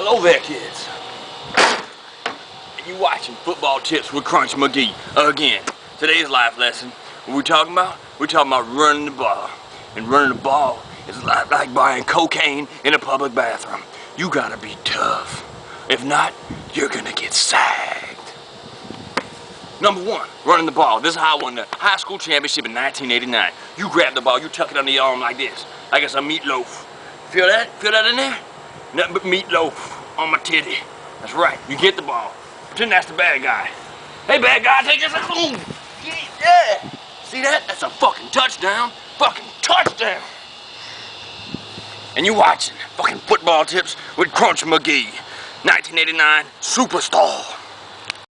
Hello there, kids. And you watching Football Tips with Crunch Magee again. Today's life lesson, what we talking about? We're talking about running the ball. And running the ball is like buying cocaine in a public bathroom. You gotta be tough. If not, you're gonna get sagged. Number one, running the ball. This is how I won the high school championship in 1989. You grab the ball, you tuck it under your arm like this, like it's a meatloaf. Feel that? Feel that in there? Nothing but meatloaf on my titty. That's right, you get the ball. Pretend that's the bad guy. Hey, bad guy, take this. Boom. Yeah. See that? That's a fucking touchdown. Fucking touchdown. And you watching fucking Football Tips with Crunch Magee. 1989 superstar.